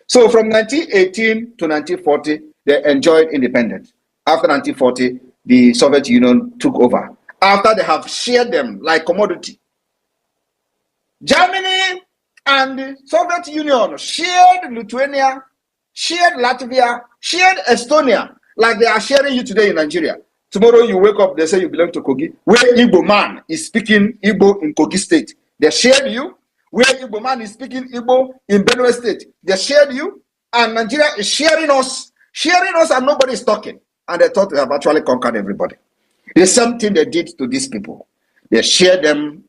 So from 1918 to 1940, they enjoyed independence. After 1940, the Soviet Union took over. After they have shared them like commodity. Germany and the Soviet Union shared Lithuania, shared Latvia, shared Estonia, like they are sharing you today in Nigeria. Tomorrow you wake up, they say you belong to Kogi. Where Igbo man is speaking Igbo in Kogi state, they shared you. Where Igbo man is speaking Igbo in Benue state, they shared you. And Nigeria is sharing us, and nobody is talking. And they thought they have actually conquered everybody. The same thing they did to these people. They shared them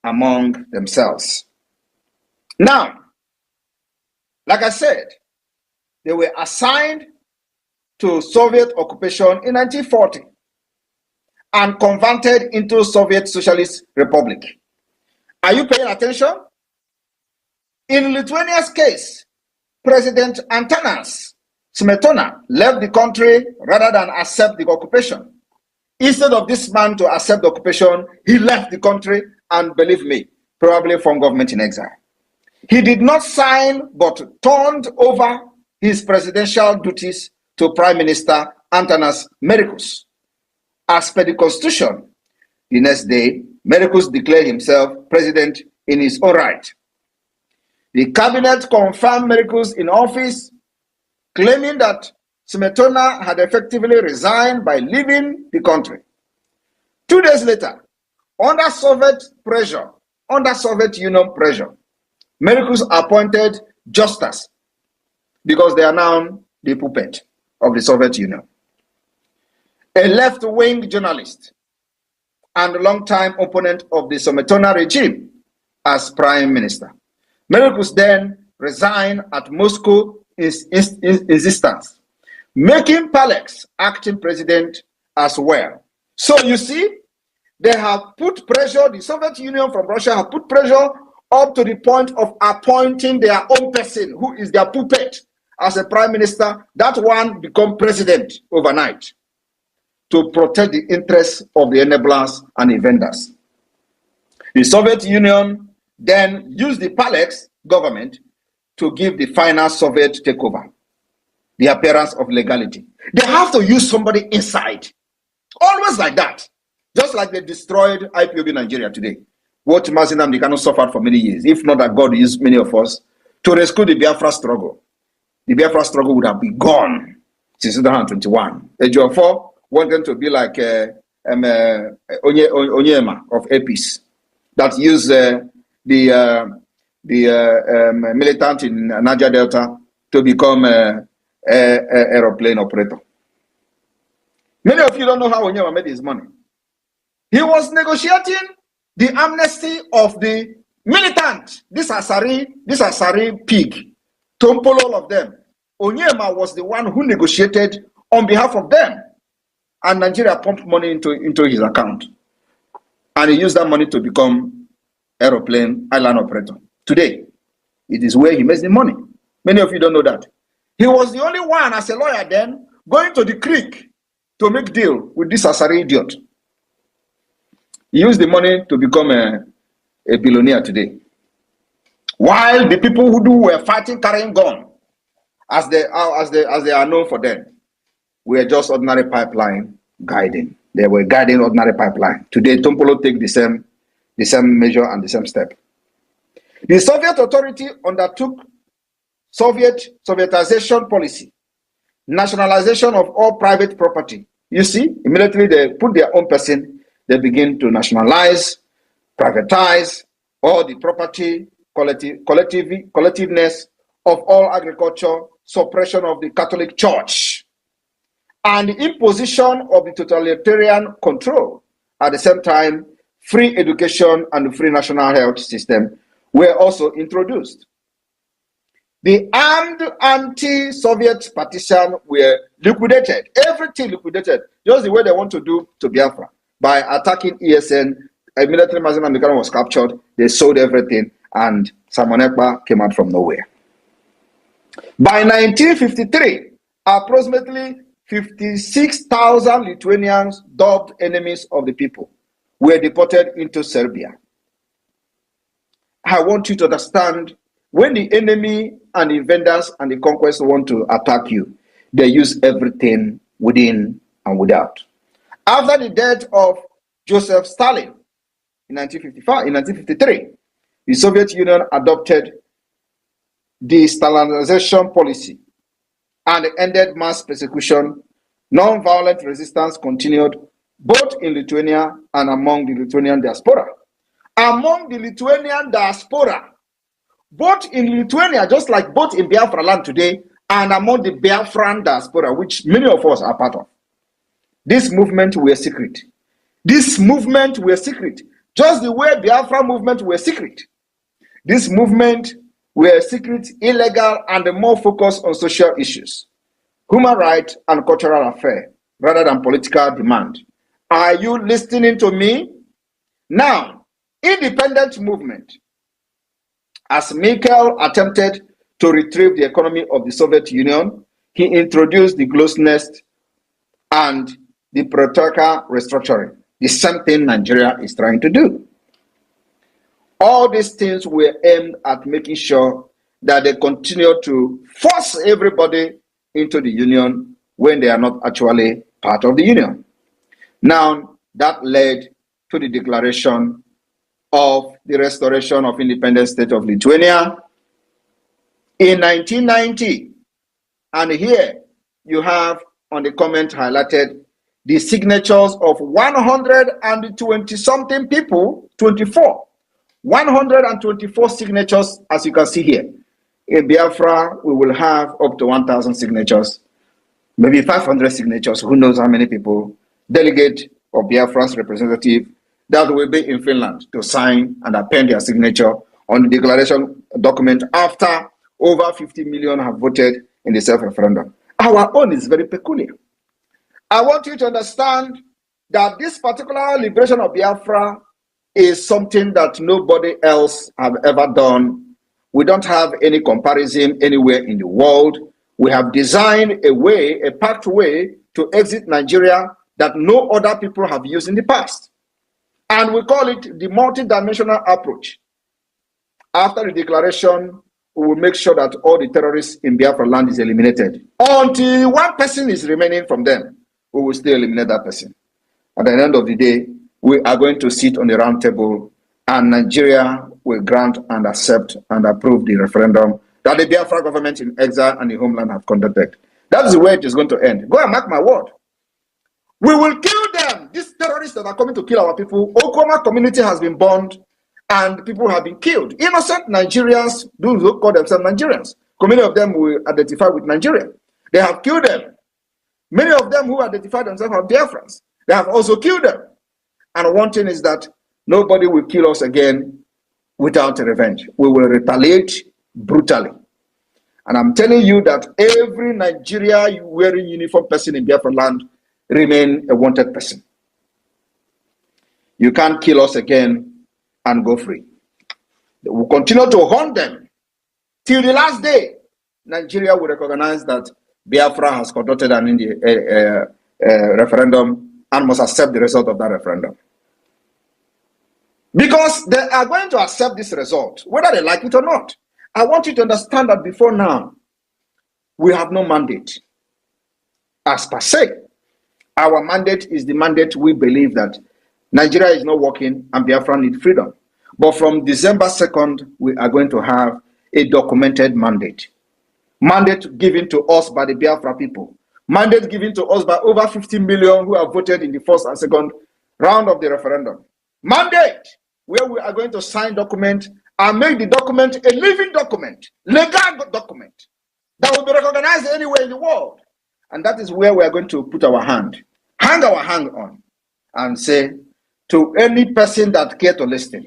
among themselves. Now, like I said, they were assigned to Soviet occupation in 1940 and converted into Soviet Socialist Republic. Are you paying attention? In Lithuania's case, President Antanas Smetona left the country rather than accept the occupation. Instead of this man to accept the occupation, he left the country and, believe me, probably formed government in exile. He did not sign but turned over his presidential duties to Prime Minister Antanas Mericus. As per the constitution, the next day, Mericus declared himself president in his own right. The cabinet confirmed Mericus in office, claiming that Smetona had effectively resigned by leaving the country. 2 days later, under Soviet Union pressure, Mericus appointed Justus, because they are now the puppet of the Soviet Union, a left-wing journalist and longtime opponent of the Smetona regime, as prime minister. Mericus then resigned at Moscow insistence, making Barracks acting president as well. So you see, they have put pressure, the Soviet Union from Russia have put pressure up to the point of appointing their own person, who is their puppet, as a prime minister. That one become president overnight to protect the interests of the enablers and the vendors. The Soviet Union then used the Barracks government to give the final Soviet takeover the appearance of legality. They have to use somebody inside. Always like that. Just like they destroyed IPOB Nigeria today. What Mazinam they cannot suffer for many years. If not that God used many of us to rescue the Biafra struggle. The Biafra struggle would have been gone since 2021. Ejiofor wanted to be like Onyema of APIS that used the militant in Niger Delta to become a aeroplane operator. Many of you don't know how Onyema made his money. He was negotiating the amnesty of the militant, this Asari pig, to pull all of them. Onyema was the one who negotiated on behalf of them. And Nigeria pumped money into his account. And he used that money to become aeroplane island operator. Today, it is where he makes the money. Many of you don't know that. He was the only one, as a lawyer then, going to the creek to make deal with this Asari idiot. He used the money to become a billionaire today. While the people who were fighting, carrying gun, as they are known for them, were just ordinary pipeline guiding. They were guiding ordinary pipeline. Today, Tompolo take the same measure and the same step. The Soviet authority undertook Sovietization policy, nationalization of all private property. You see, immediately they put their own person, they begin to nationalize, privatize all the property, collectiveness of all agriculture, suppression of the Catholic Church, and the imposition of the totalitarian control. At the same time, free education and the free national health system were also introduced. The armed anti-Soviet partisan were liquidated, everything liquidated, just the way they want to do to Biafra. By attacking ESN, immediately Mazin Amikano was captured, they sold everything, and Simon Ekpa came out from nowhere. By 1953, approximately 56,000 Lithuanians, dubbed enemies of the people, were deported into Serbia. I want you to understand when the enemy and the invaders and the conquest want to attack you, they use everything within and without. After the death of Joseph Stalin in 1953, the Soviet Union adopted the Stalinization policy and ended mass persecution. Non-violent resistance continued both in Lithuania and among the Lithuanian diaspora. Among the Lithuanian diaspora, both in Lithuania, just like both in Biafra land today, and among the Biafran diaspora, which many of us are part of. This movement were secret. This movement were secret. Just the way Biafra movement were secret. This movement were secret, illegal, and more focused on social issues, human rights, and cultural affairs, rather than political demand. Are you listening to me? Now, independent movement. As Mikhail attempted to retrieve the economy of the Soviet Union, he introduced the Glasnost and the Perestroika restructuring, the same thing Nigeria is trying to do. All these things were aimed at making sure that they continue to force everybody into the union when they are not actually part of the union. Now, that led to the declaration of the restoration of independent state of Lithuania in 1990. And here you have on the comment highlighted the signatures of 120 something people, 124 signatures, as you can see here. In Biafra, we will have up to 1,000 signatures, maybe 500 signatures, who knows how many people, delegate of Biafra's representative that will be in Finland to sign and append their signature on the declaration document after over 50 million have voted in the self-referendum. Our own is very peculiar. I want you to understand that this particular liberation of Biafra is something that nobody else have ever done. We don't have any comparison anywhere in the world. We have designed a way, a pathway to exit Nigeria that no other people have used in the past. And we call it the multi-dimensional approach. After the declaration, we will make sure that all the terrorists in Biafra land is eliminated. Until one person is remaining from them, we will still eliminate that person. At the end of the day, we are going to sit on the round table and Nigeria will grant and accept and approve the referendum that the Biafra government in exile and the homeland have conducted. That is the way it is going to end. Go and mark my word. We will kill them. These terrorists that are coming to kill our people. Okoma community has been burned and people have been killed. Innocent Nigerians, those who call themselves Nigerians. Many of them will identify with Nigeria. They have killed them. Many of them who identify themselves as Biafrans, they have also killed them. And one thing is that nobody will kill us again without revenge. We will retaliate brutally. And I'm telling you that every Nigeria wearing uniform person in Biafra land remain a wanted person. You can't kill us again and go free. We'll continue to hunt them till the last day. Nigeria will recognize that Biafra has conducted an referendum and must accept the result of that referendum. Because they are going to accept this result, whether they like it or not. I want you to understand that before now, we have no mandate. As per se, our mandate is the mandate we believe that Nigeria is not working and Biafra needs freedom. But from December 2nd, we are going to have a documented mandate. Mandate given to us by the Biafra people. Mandate given to us by over 50 million who have voted in the first and second round of the referendum. Mandate where we are going to sign document and make the document a living document, legal document that will be recognized anywhere in the world. And that is where we are going to put our hand, hang our hand on, and say to any person that care to listen,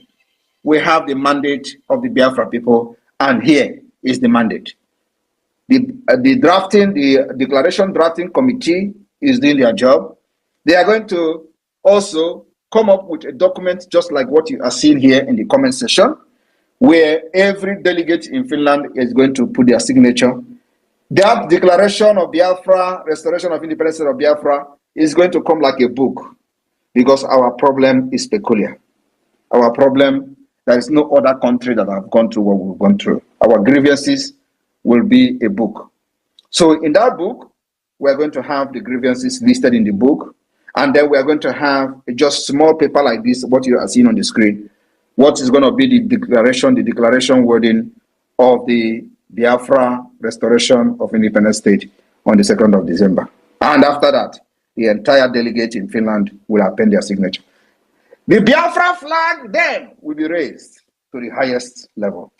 we have the mandate of the Biafra people, and here is the mandate. The declaration drafting committee is doing their job. They are going to also come up with a document just like what you are seeing here in the comment section, where every delegate in Finland is going to put their signature. That declaration of Biafra, restoration of independence of Biafra, is going to come like a book, because our problem is peculiar. Our problem There is no other country that have gone through what we've gone through. Our grievances will be a book. So in that book, we're going to have the grievances listed in the book, and then we're going to have just small paper like this, what you are seeing on the screen, what is going to be the declaration wording of the Biafra restoration of independent state on the 2nd of December. And after that, the entire delegate in Finland will append their signature. The Biafra flag then will be raised to the highest level.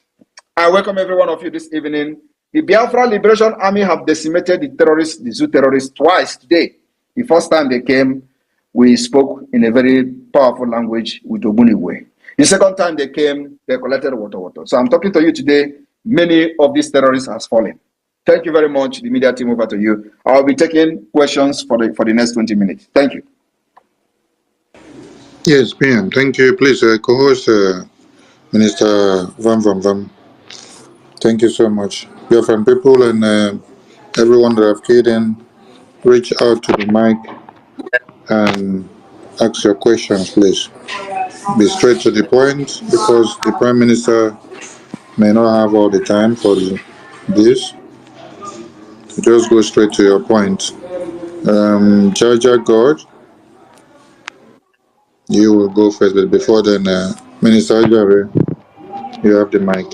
I welcome every one of you this evening. The Biafra Liberation Army have decimated the terrorists, the Zuuu terrorists, twice today. The first time they came, we spoke in a very powerful language with Ogbunigwe. The second time they came, they collected water. So I'm talking to you today. Many of these terrorists have fallen. Thank you very much. The media team, over to you. I'll be taking questions for the next 20 minutes. Thank you. Yes, PM. Thank you. Please, co-host Minister Vam. Thank you so much. Biafran people and everyone that have keyed in, reach out to the mic and ask your questions, please. Be straight to the point because the Prime Minister may not have all the time for this. Just go straight to your point. Jaja God, you will go first, but before then, Minister Ajare, you have the mic.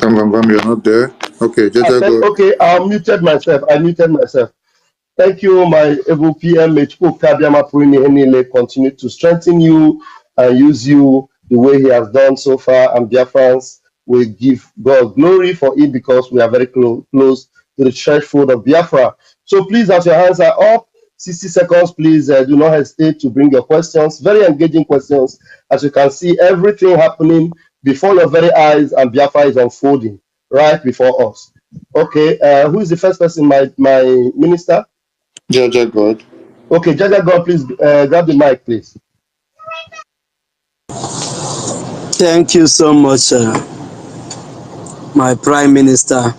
Vam, you're not there. Okay, Jaja God. Okay, I muted myself. Thank you, my able PM. Continue to strengthen you and use you the way he has done so far. And Biafrans will give God glory for it because we are very close to the threshold of Biafra. So please, as your hands are up, 60 seconds, please do not hesitate to bring your questions. Very engaging questions. As you can see, everything happening before your very eyes, and Biafra is unfolding right before us. Okay, who is the first person? My minister? Jaja God. Okay, Jaja God, please grab the mic, please. Thank you so much, my Prime Minister.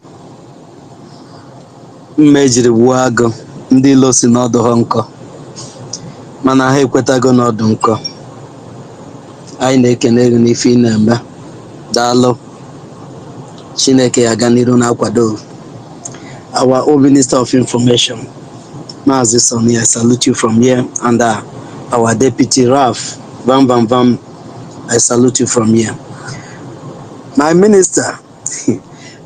Mmejiri Buago, ndị ilo si n'ọdụ ha nkọ, mana ha ekwetago n'ọdụ nkọ. Anyị na-ekene gị n'ife ị na-eme. Daalụ. Chineke ya ga n'iru na-akwado. Our own Minister of Information, Maazị Sonny, I salute you from here, and our Deputy Raf, Vam, I salute you from here. My Minister,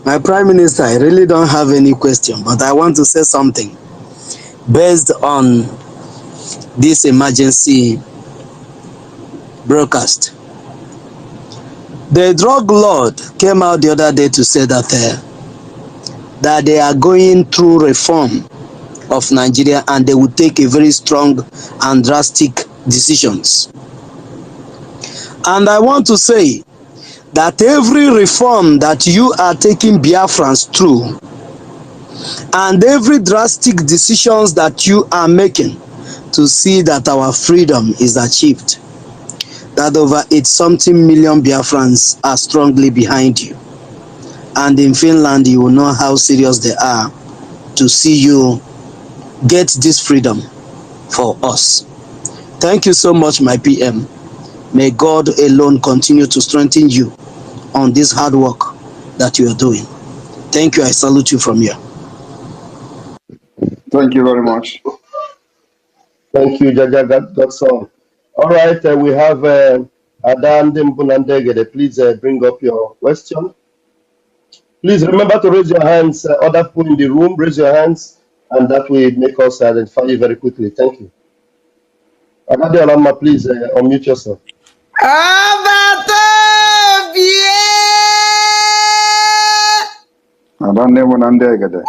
my Prime Minister, I really don't have any question, but I want to say something based on this emergency broadcast. The drug lord came out the other day to say that they are going through reform of Nigeria and they will take a very strong and drastic decisions. And I want to say that every reform that you are taking Biafrans through and every drastic decisions that you are making to see that our freedom is achieved, that over 8-something million Biafrans are strongly behind you. And in Finland, you will know how serious they are to see you get this freedom for us. Thank you so much, my PM. May God alone continue to strengthen you on this hard work that you are doing. Thank you. I salute you from here. Thank you very much. Thank you, Jaja Godson. All right, we have Adan Mbunandegede. Please bring up your question. Please remember to raise your hands. Other people in the room, raise your hands, and that will make us identify you very quickly. Thank you. Adade Olama, please unmute yourself. Adande Mbunandegede.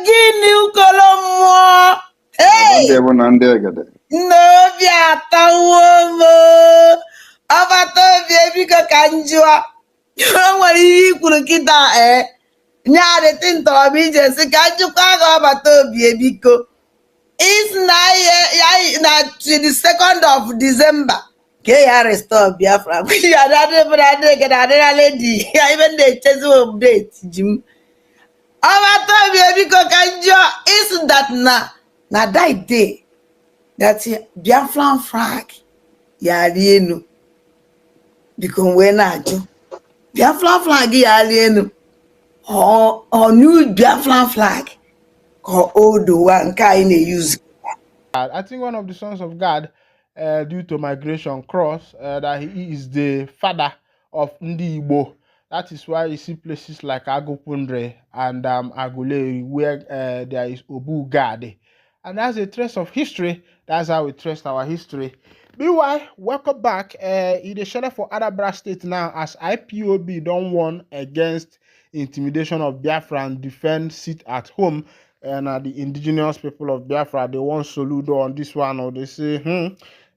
Gini ukolomo. Hey. Adande Mbunandegede. No biata womo. Abato baby ka kanjwa. Nwere ikwuru kita nyaade tinto abije si kanju kwa ga abato baby ko. Is na to the 2nd of December. Ke ya restore Biafra. We are that brother get another lady. Even they chase update Jim. Isn't that na that day that Biafran flag yari enu because when na-ajụ Biafran flag yari enu or new Biafran flag or old one nke anyị na-use. I think one of the sons of God, due to migration, cross that he is the father of Ndi Igbo. That is why you see places like Agopundre and Agule where there is Obu Gade. And that's a trace of history. That's how we trace our history. Meanwhile, welcome back. In the shadow for Anambra State now as IPOB don't won against intimidation of Biafra and defend seat at home. And the indigenous people of Biafra, they want Soludo on this one, or they say,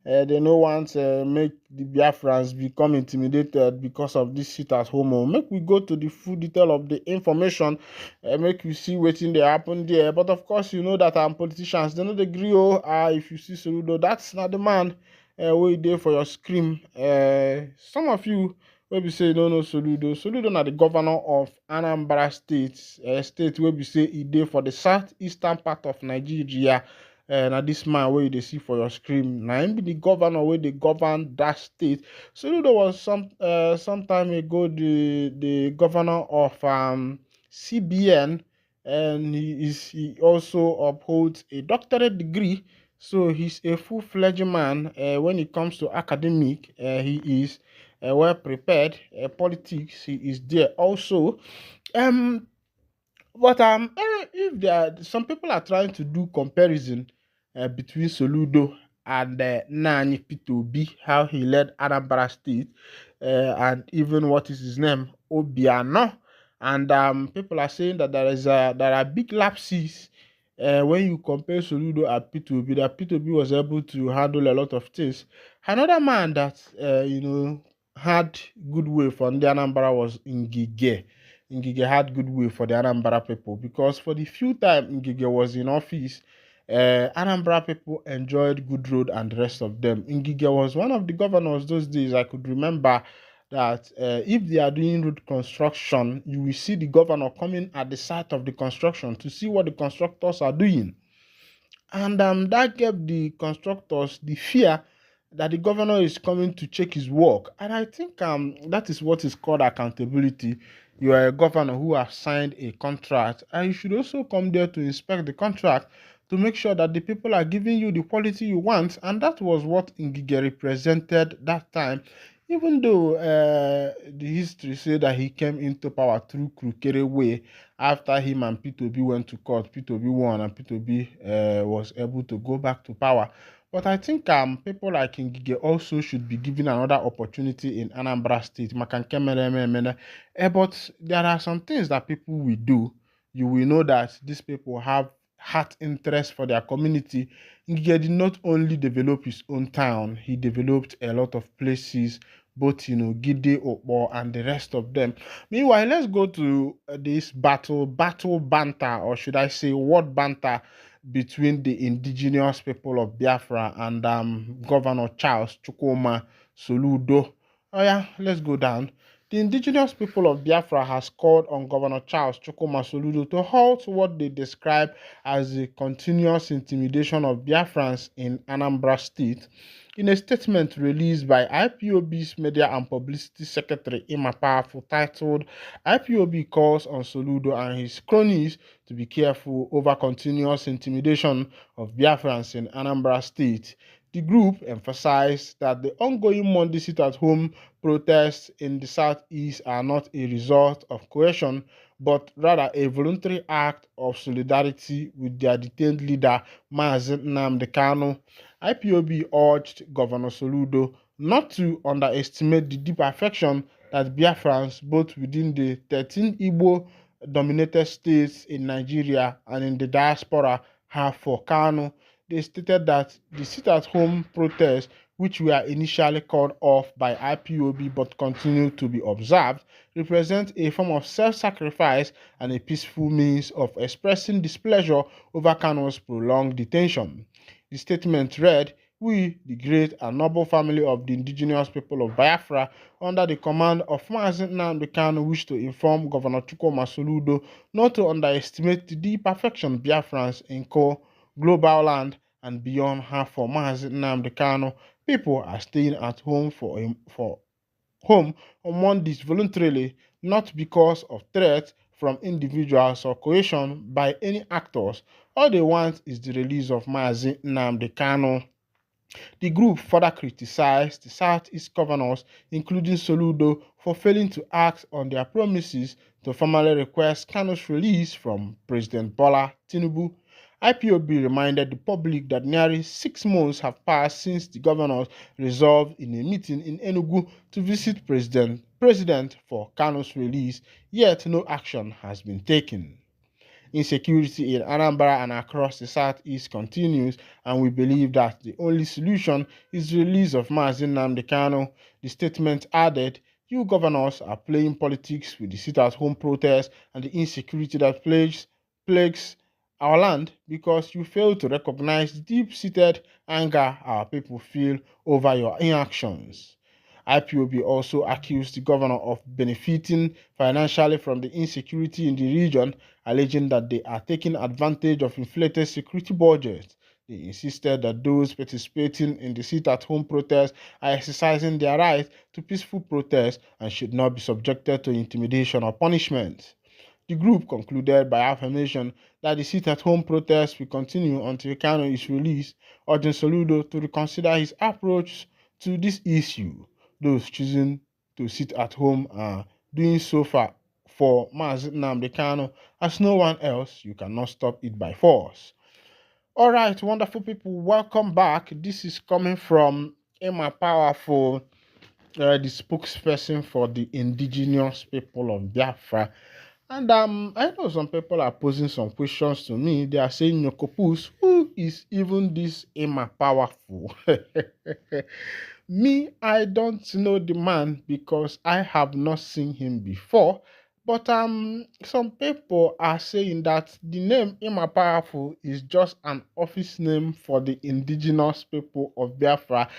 they no want make the Biafrans become intimidated because of this seat at home. Or make we go to the full detail of the information, make you see what they happen there. But of course, you know that politicians, they don't agree. If you see Soludo, that's not the man. Wait there for your scream. Some of you where we say no Soludo na the governor of Anambra State, state where we say he dey for the southeastern part of Nigeria. Na this man where you see for your screen, na him be the governor where they govern that state. Soludo was some time ago the governor of CBN, and he also upholds a doctorate degree. So he's a full-fledged man. When it comes to academic, he is well prepared. Politics, he is there also. But if there are, some people are trying to do comparison between Soludo and Nani P2B, how he led Anambra State, and even what is his name, Obiano. And people are saying that there are big lapses when you compare Soludo and P2B, that P2B was able to handle a lot of things. Another man that had goodwill for the Anambra was Ngige. Ngige had goodwill for the Anambra people because for the few time Ngige was in office, Anambra people enjoyed good road and the rest of them. Ngige was one of the governors those days. I could remember that if they are doing road construction, you will see the governor coming at the site of the construction to see what the constructors are doing. And that gave the constructors the fear that the governor is coming to check his work. And I think that is what is called accountability. You are a governor who has signed a contract, and you should also come there to inspect the contract to make sure that the people are giving you the quality you want. And that was what Ngige represented that time. Even though the history said that he came into power through Krukere way, after him and P2B went to court, P2B won and P2B was able to go back to power. But I think people like Ngige also should be given another opportunity in Anambra State. But there are some things that people will do. You will know that these people have heart interest for their community. Ngige did not only develop his own town, he developed a lot of places, both Gide, Okpo, and the rest of them. Meanwhile, let's go to this battle banter, or should I say word banter, between the indigenous people of Biafra and Governor Charles Chukwuma Soludo. Oh yeah, let's go down. The indigenous people of Biafra has called on Governor Charles Chukwuma Soludo to halt what they describe as the continuous intimidation of Biafrans in Anambra State. In a statement released by IPOB's Media and Publicity Secretary Ima Powerful titled, IPOB calls on Soludo and his cronies to be careful over continuous intimidation of Biafrans in Anambra State. The group emphasized that the ongoing Monday sit-at-home protests in the southeast are not a result of coercion, but rather a voluntary act of solidarity with their detained leader, Mazi Nnamdi Kanu. IPOB urged Governor Soludo not to underestimate the deep affection that Biafrans, both within the 13 Igbo-dominated states in Nigeria and in the diaspora, have for Kanu. They stated that the sit-at-home protests, which were initially called off by IPOB but continue to be observed, represent a form of self-sacrifice and a peaceful means of expressing displeasure over Kanu's prolonged detention. The statement read, We, the great and noble family of the indigenous people of Biafra, under the command of Mazi Nnamdi Kanu, wish to inform Governor Chukwuma Soludo not to underestimate the deep affection Biafrans incur global land and beyond have for Mazi Nnamdi Kanu. People are staying at home for home on Mondays voluntarily, not because of threats from individuals or coercion by any actors. All they want is the release of Mazi Nnamdi Kanu. The group further criticized the Southeast governors, including Soludo, for failing to act on their promises to formally request Kanu's release from President Bola Tinubu. IPOB reminded the public that nearly 6 months have passed since the governors resolved in a meeting in Enugu to visit President for Kanu's release, yet no action has been taken. Insecurity in Anambra and across the southeast continues, and we believe that the only solution is the release of Mazi Nnamdi Kanu. The statement added, "You governors are playing politics with the sit-at-home protests and the insecurity that plagues our land because you fail to recognize the deep-seated anger our people feel over your inactions." IPOB also accused the governor of benefiting financially from the insecurity in the region, alleging that they are taking advantage of inflated security budgets. They insisted that those participating in the sit-at-home protest are exercising their right to peaceful protest and should not be subjected to intimidation or punishment. The group concluded by affirmation that the sit-at-home protest will continue until Kanu is released, urging Soludo to reconsider his approach to this issue. Those choosing to sit at home are doing so for Mazi Nnamdi Kanu, as no one else. You cannot stop it by force. All right, wonderful people, welcome back. This is coming from Emma Powerful, the spokesperson for the indigenous people of Biafra. And I know some people are posing some questions to me. They are saying, Nyokopus, who is even this Emma Powerful? Me, I don't know the man because I have not seen him before. But some people are saying that the name Emma Powerful is just an office name for the indigenous people of Biafra.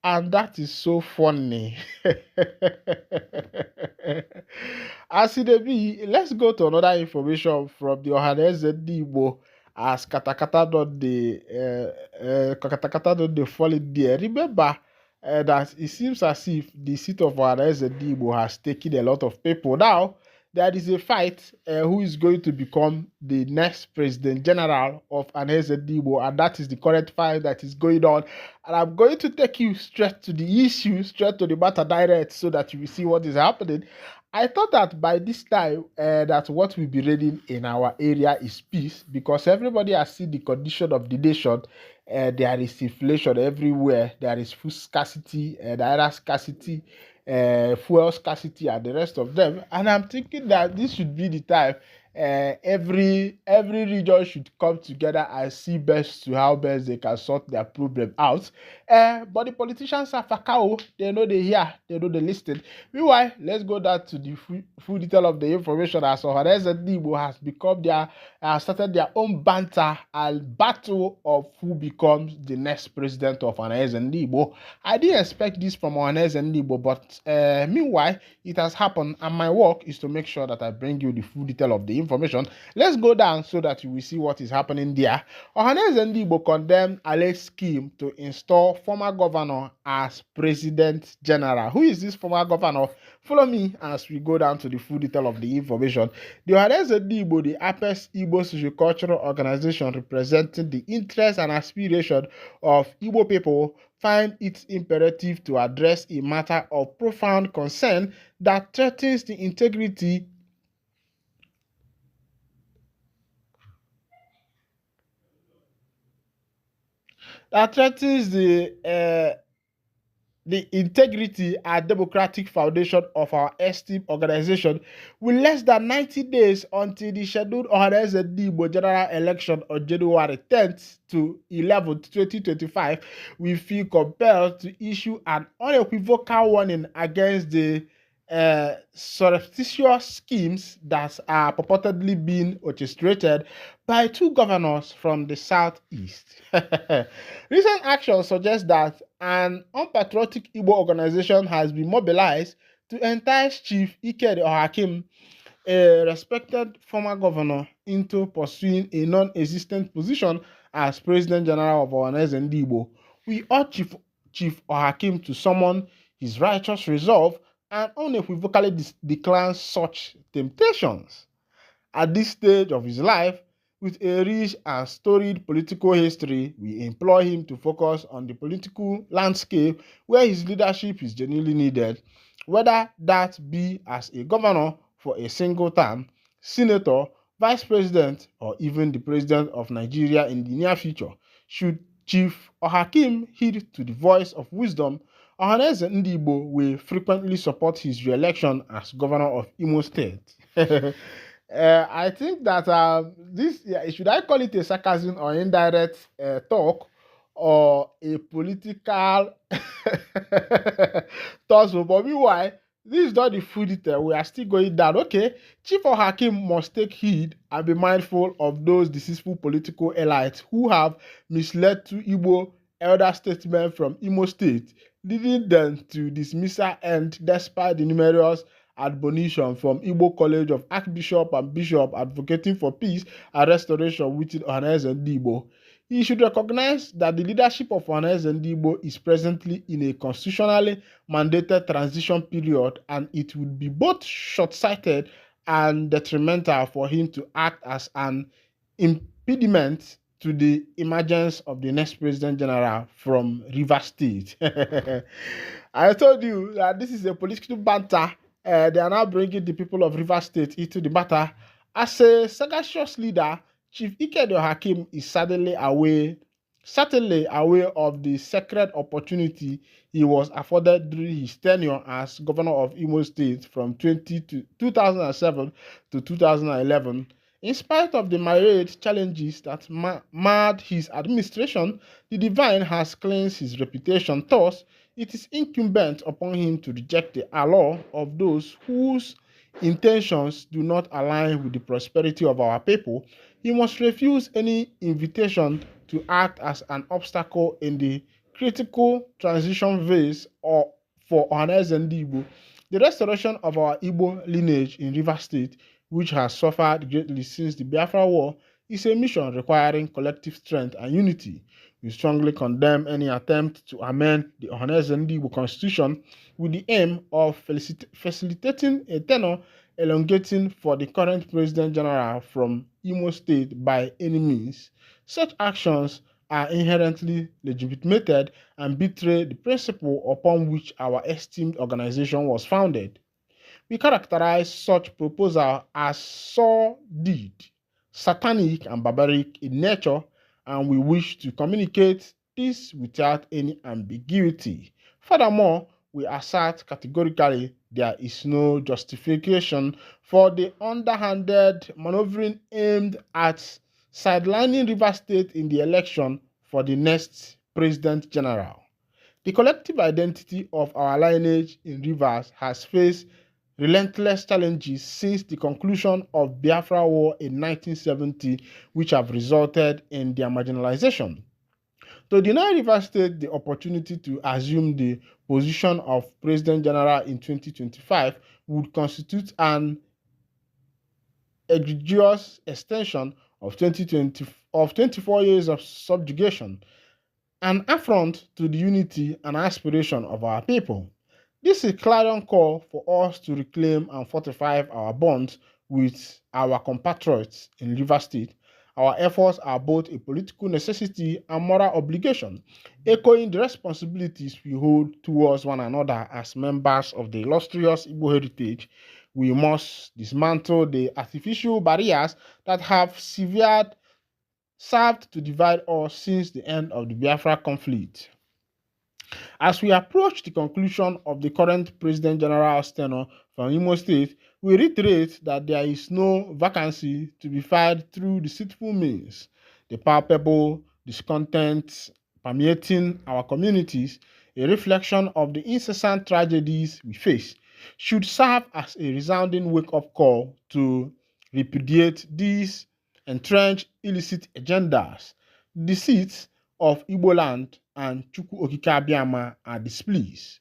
And that is so funny. As it be, let's go to another information from the ohanezendigbo as katakata don't dey fall it there. Remember that it seems as if the seat of ohanezendigbo has taken a lot of people. Now, there is a fight who is going to become the next president general of ohanezendigbo, and that is the current fight that is going on. And I'm going to take you straight to the issue, straight to the matter direct, so that you will see what is happening. I thought that by this time that what we'll be reading in our area is peace, because everybody has seen the condition of the nation. There is inflation everywhere. There is food scarcity, data scarcity, fuel scarcity, and the rest of them. And I'm thinking that this should be the time every region should come together and see best to how best they can sort their problem out. But the politicians are fakao. They know they hear, they know they listen. Meanwhile, let's go down to the full detail of the information as ohanezendigbo has become started their own banter and battle of who becomes the next president of ohanezendigbo. I didn't expect this from ohanezendigbo, but meanwhile, it has happened, and my work is to make sure that I bring you the full detail of the information. Let's go down so that you will see what is happening there. Ohanezendigbo condemned alleged scheme to install former governor as president general. Who is this former governor? Follow me as we go down to the full detail of the information. The ohanezendigbo, the apex Igbo sociocultural organization representing the interests and aspiration of Igbo people, find it imperative to address a matter of profound concern that threatens the integrity the integrity and democratic foundation of our esteemed organization. With less than 90 days until the scheduled ohanezendigbo general election on January 10th to 11th, 2025, we feel compelled to issue an unequivocal warning against the surreptitious schemes that are purportedly being orchestrated by two governors from the southeast. Recent actions suggest that an unpatriotic Igbo organization has been mobilized to entice Chief Ikedi Ohakim, a respected former governor, into pursuing a non-existent position as President General of ohanezendigbo. We urge Chief Ohakim to summon his righteous resolve and unequivocally decline such temptations. At this stage of his life, with a rich and storied political history, we implore him to focus on the political landscape where his leadership is genuinely needed, whether that be as a governor for a single term, senator, vice president, or even the president of Nigeria in the near future. Should Chief Ohakim heed to the voice of wisdom, ohanezendigbo will frequently support his re-election as governor of Imo State. I think that this, yeah, should I call it a sarcasm or indirect talk or a political toss? But meanwhile, this is not the full detail. We are still going down. Okay, Chief Hakim must take heed and be mindful of those deceitful political elites who have misled two Igbo elder statesmen from Imo State, leading them to dismissal and despite the numerous admonition from Igbo College of Archbishop and Bishop advocating for peace and restoration within ohanezendigbo. He should recognize that the leadership of ohanezendigbo is presently in a constitutionally mandated transition period, and it would be both short-sighted and detrimental for him to act as an impediment to the emergence of the next president general from Rivers State. I told you that this is a political banter. They are now bringing the people of Rivers State into the matter. As a sagacious leader, Chief Ikedi Hakim is certainly aware of the sacred opportunity he was afforded during his tenure as governor of Imo State from 2007 to 2011. In spite of the myriad challenges that marred his administration, the divine has cleansed his reputation. Thus, it is incumbent upon him to reject the allure of those whose intentions do not align with the prosperity of our people. He must refuse any invitation to act as an obstacle in the critical transition phase for ohanezendigbo. The restoration of our Igbo lineage in Rivers State, which has suffered greatly since the Biafra War, is a mission requiring collective strength and unity. We strongly condemn any attempt to amend the ohanezendigbo constitution with the aim of facilitating a tenure elongating for the current President General from Imo State by any means. Such actions are inherently legitimated and betray the principle upon which our esteemed organization was founded. We characterize such proposal as sordid, satanic, and barbaric in nature, and we wish to communicate this without any ambiguity. Furthermore, we assert categorically there is no justification for the underhanded maneuvering aimed at sidelining Rivers State in the election for the next President General. The collective identity of our lineage in Rivers has faced relentless challenges since the conclusion of Biafra War in 1970, which have resulted in their marginalization. To deny Rivers State the opportunity to assume the position of President General in 2025 would constitute an egregious extension of 24 years of subjugation, an affront to the unity and aspiration of our people. This is a clarion call for us to reclaim and fortify our bonds with our compatriots in Rivers State. Our efforts are both a political necessity and moral obligation, echoing the responsibilities we hold towards one another as members of the illustrious Igbo heritage. We must dismantle the artificial barriers that have served to divide us since the end of the Biafra conflict. As we approach the conclusion of the current President General's tenure from Imo State, we reiterate that there is no vacancy to be filled through deceitful means. The palpable discontent permeating our communities, a reflection of the incessant tragedies we face. should serve as a resounding wake-up call to repudiate these entrenched illicit agendas. The seats of Igbo land and Chukwu Okike Abiama are displeased,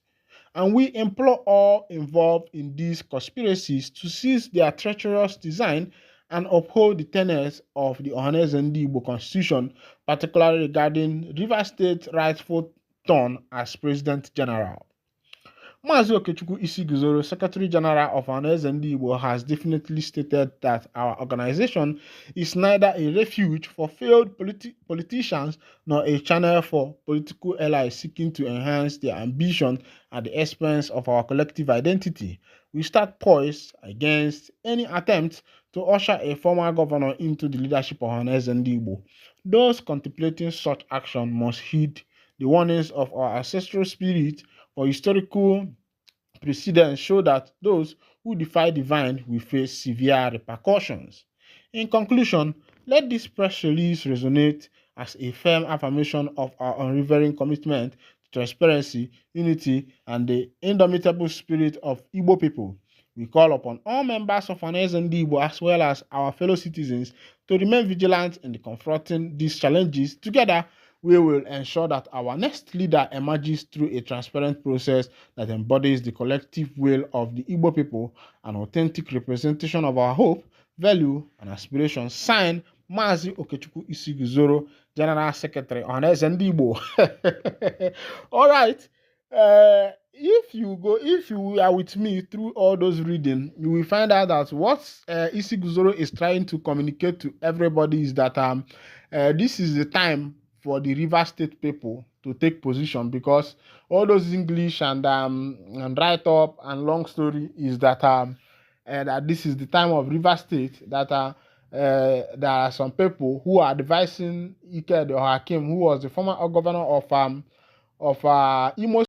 and we implore all involved in these conspiracies to cease their treacherous design and uphold the tenets of the ohanezendigbo constitution, particularly regarding Rivers State's rightful turn as President General. Maazị Okechukwu Isiguzoro, Secretary General of Ohanezendigbo, has definitely stated that our organization is neither a refuge for failed politicians nor a channel for political allies seeking to enhance their ambition at the expense of our collective identity. We stand poised against any attempt to usher a former governor into the leadership of Ohanezendigbo. Those contemplating such action must heed the warnings of our ancestral spirit, for historical precedents show that those who defy divine will face severe repercussions. In conclusion, let this press release resonate as a firm affirmation of our unwavering commitment to transparency, unity, and the indomitable spirit of Igbo people. We call upon all members of Ohanezendigbo as well as our fellow citizens to remain vigilant in confronting these challenges. Together, we will ensure that our next leader emerges through a transparent process that embodies the collective will of the Igbo people, an authentic representation of our hope, value, and aspirations. Signed, Maazị Okechukwu Isiguzoro, General Secretary, Ohanezendigbo. All right. If you are with me through all those reading, you will find out that what Isiguzoro is trying to communicate to everybody is that this is the time for the River State people to take position, because all those English and write up and long story is that that this is the time of River State, that there are some people who are advising Ike the Hakim, who was the former governor of Imo